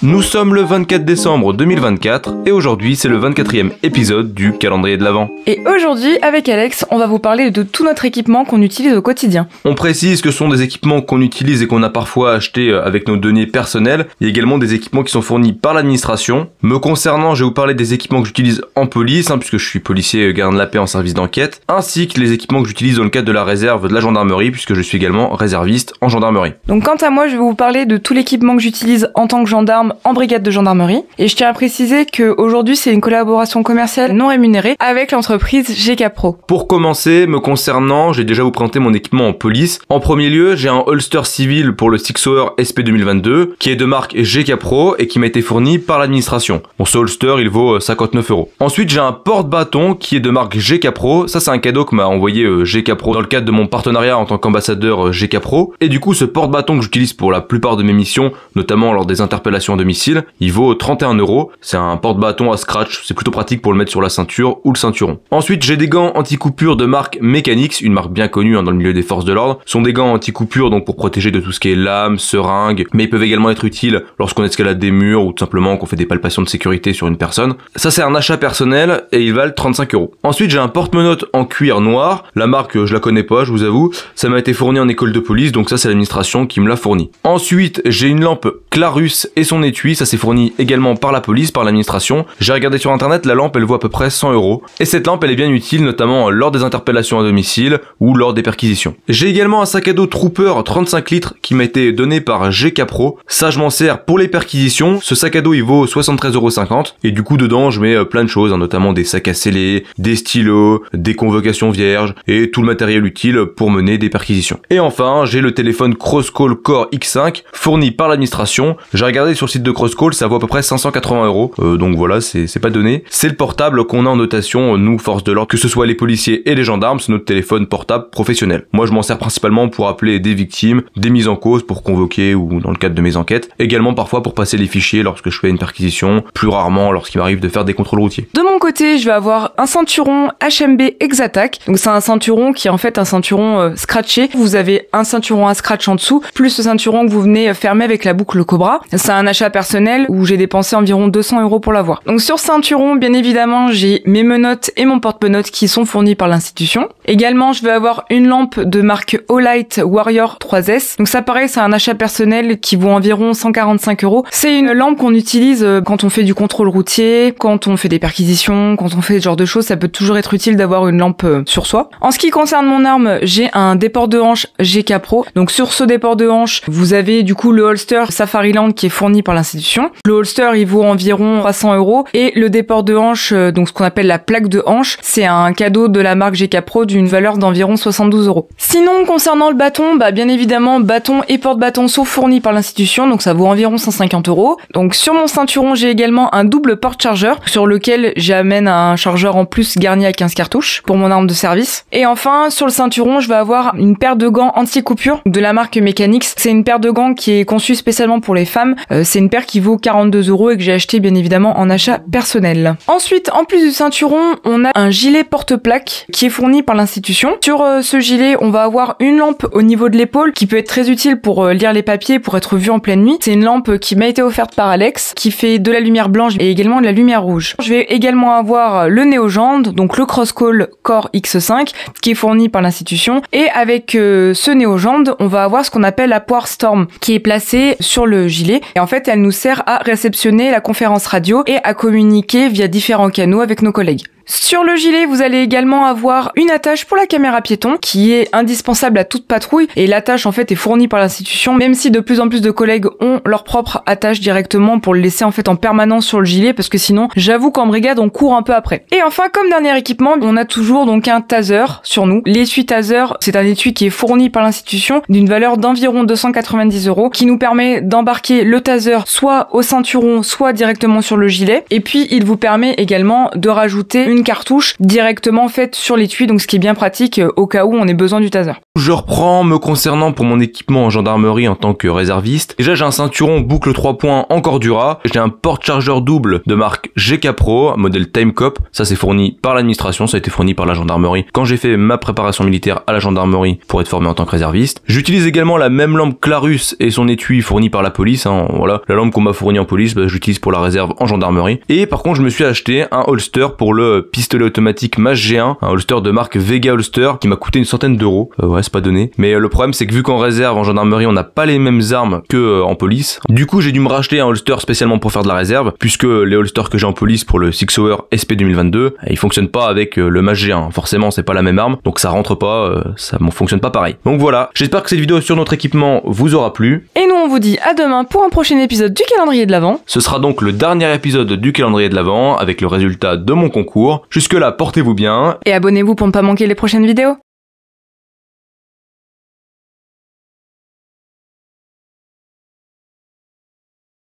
Nous sommes le 24 décembre 2024 et aujourd'hui c'est le 24e épisode du calendrier de l'Avent. Et aujourd'hui, avec Alex, on va vous parler de tout notre équipement qu'on utilise au quotidien. On précise que ce sont des équipements qu'on utilise et qu'on a parfois achetés avec nos deniers personnels. Il y a également des équipements qui sont fournis par l'administration. Me concernant, je vais vous parler des équipements que j'utilise en police, puisque je suis policier garde de la paix en service d'enquête, ainsi que les équipements que j'utilise dans le cadre de la réserve de la gendarmerie, puisque je suis également réserviste en gendarmerie. Donc quant à moi, je vais vous parler de tout l'équipement que j'utilise en tant que gendarme en brigade de gendarmerie. Et je tiens à préciser qu'aujourd'hui, c'est une collaboration commerciale non rémunérée avec l'entreprise GK Pro. Pour commencer, me concernant, j'ai déjà vous présenté mon équipement en police. En premier lieu, j'ai un holster civil pour le Six Hour SP 2022, qui est de marque GK Pro et qui m'a été fourni par l'administration. Bon, ce holster, il vaut 59 €. Ensuite, j'ai un porte-bâton qui est de marque GK Pro. Ça, c'est un cadeau que m'a envoyé GK Pro dans le cadre de mon partenariat en tant qu'ambassadeur GK Pro. Et du coup, ce porte-bâton que j'utilise pour la plupart de mes missions, notamment lors des interpellations à domicile, il vaut 31 €. C'est un porte-bâton à scratch. C'est plutôt pratique pour le mettre sur la ceinture ou le ceinturon. Ensuite, j'ai des gants anti-coupure de marque Mechanix, une marque bien connue dans le milieu des forces de l'ordre. Ce sont des gants anti-coupure donc pour protéger de tout ce qui est lames, seringues, mais ils peuvent également être utiles lorsqu'on escalade des murs ou tout simplement qu'on fait des palpations de sécurité sur une personne. Ça, c'est un achat personnel et ils valent 35 €. Ensuite, j'ai un porte-menottes en cuir noir. La marque, je la connais pas, je vous avoue. Ça m'a été fourni en école de police, donc ça, c'est l'administration qui me l'a fourni. Ensuite, j'ai une lampe Clarus et son étui. Ça, c'est fourni également par la police, par l'administration. J'ai regardé sur internet, la lampe, elle vaut à peu près 100 €. Et cette lampe, elle est bien utile, notamment lors des interpellations à domicile ou lors des perquisitions. J'ai également un sac à dos Trooper 35 litres qui m'a été donné par GK Pro. Ça, je m'en sers pour les perquisitions. Ce sac à dos, il vaut 73,50 €. Et du coup, dedans, je mets plein de choses, notamment des sacs à sceller, des stylos, des convocations vierges et tout le matériel utile pour mener des perquisitions. Et enfin, j'ai le téléphone Crosscall Core X5 fourni par l'administration. J'ai regardé sur le site de Crosscall, ça vaut à peu près 580 €. Donc voilà, c'est pas donné. C'est le portable qu'on a en notation, nous, forces de l'ordre, que ce soit les policiers et les gendarmes, c'est notre téléphone portable professionnel. Moi, je m'en sers principalement pour appeler des victimes, des mises en cause pour convoquer ou dans le cadre de mes enquêtes. Également parfois pour passer les fichiers lorsque je fais une perquisition, plus rarement lorsqu'il m'arrive de faire des contrôles routiers. De mon côté, je vais avoir un ceinturon HMB Exattack. Donc c'est un ceinturon qui est en fait un ceinturon scratché. Vous avez un ceinturon à scratch en dessous, plus le ceinturon que vous venez fermer avec la boucle Cobra. C'est un achat personnel où j'ai dépensé environ 200 € pour l'avoir. Donc sur ce ceinturon, bien évidemment, j'ai mes menottes et mon porte-menottes qui sont fournis par l'institution. Également, je vais avoir une lampe de marque Olight Warrior 3S. Donc ça pareil, c'est un achat personnel qui vaut environ 145 €. C'est une lampe qu'on utilise quand on fait du contrôle routier, quand on fait des perquisitions, quand on fait ce genre de choses. Ça peut toujours être utile d'avoir une lampe sur soi. En ce qui concerne mon arme, j'ai un déport de hanche GK Pro. Donc sur ce déport de hanche, vous avez du coup le holster Safariland qui est fourni par l'institution. Le holster, il vaut environ 300 € et le déport de hanche, donc ce qu'on appelle la plaque de hanche, c'est un cadeau de la marque GK Pro d'une valeur d'environ 72 €. Sinon, concernant le bâton, bien évidemment, bâton et porte-bâton sont fournis par l'institution, donc ça vaut environ 150 €. Donc sur mon ceinturon, j'ai également un double porte-chargeur sur lequel j'amène un chargeur en plus garni à 15 cartouches pour mon arme de service. Et enfin, sur le ceinturon, je vais avoir une paire de gants anti-coupure de la marque Mechanix. C'est une paire de gants qui est conçue spécialement pour les femmes. C'est une paire qui vaut 42 € et que j'ai acheté bien évidemment en achat personnel. Ensuite, en plus du ceinturon, on a un gilet porte-plaque qui est fourni par l'institution. Sur ce gilet, on va avoir une lampe au niveau de l'épaule qui peut être très utile pour lire les papiers, pour être vue en pleine nuit. C'est une lampe qui m'a été offerte par Alex, qui fait de la lumière blanche et également de la lumière rouge. Je vais également avoir le Néogende, donc le Crosscall Core X5, qui est fourni par l'institution. Et avec ce Néogende, on va avoir ce qu'on appelle la Power Storm, qui est placée sur le gilet. Et en fait, elle nous sert à réceptionner la conférence radio et à communiquer via différents canaux avec nos collègues. Sur le gilet, vous allez également avoir une attache pour la caméra piéton qui est indispensable à toute patrouille et l'attache en fait est fournie par l'institution, même si de plus en plus de collègues ont leur propre attache directement pour le laisser en fait en permanence sur le gilet parce que sinon, j'avoue qu'en brigade on court un peu après. Et enfin, comme dernier équipement, on a toujours donc un taser sur nous. L'étui taser, c'est un étui qui est fourni par l'institution d'une valeur d'environ 290 € qui nous permet d'embarquer le taser soit au ceinturon, soit directement sur le gilet. Et puis, il vous permet également de rajouter une cartouche directement faite sur l'étui, donc ce qui est bien pratique au cas où on ait besoin du taser. Je reprends me concernant pour mon équipement en gendarmerie en tant que réserviste. Déjà j'ai un ceinturon boucle 3 points en Cordura, j'ai un porte-chargeur double de marque GK Pro, modèle Timecop, ça c'est fourni par l'administration, ça a été fourni par la gendarmerie quand j'ai fait ma préparation militaire à la gendarmerie pour être formé en tant que réserviste. J'utilise également la même lampe Clarus et son étui fourni par la police, voilà, la lampe qu'on m'a fournie en police, j'utilise pour la réserve en gendarmerie. Et par contre je me suis acheté un holster pour le pistolet automatique MAS G1, un holster de marque Vega Holster qui m'a coûté une centaine d'euros, ouais c'est pas donné, mais le problème c'est que vu qu'en réserve en gendarmerie on n'a pas les mêmes armes que en police, du coup j'ai dû me racheter un holster spécialement pour faire de la réserve, puisque les holsters que j'ai en police pour le Six Hour SP 2022, ils fonctionnent pas avec le MAS G1, forcément c'est pas la même arme, donc ça rentre pas, ça fonctionne pas pareil. Donc voilà, j'espère que cette vidéo sur notre équipement vous aura plu. Et nous on vous dit à demain pour un prochain épisode du calendrier de l'Avent. Ce sera donc le dernier épisode du calendrier de l'Avent avec le résultat de mon concours. Jusque là, portez-vous bien. Et abonnez-vous pour ne pas manquer les prochaines vidéos.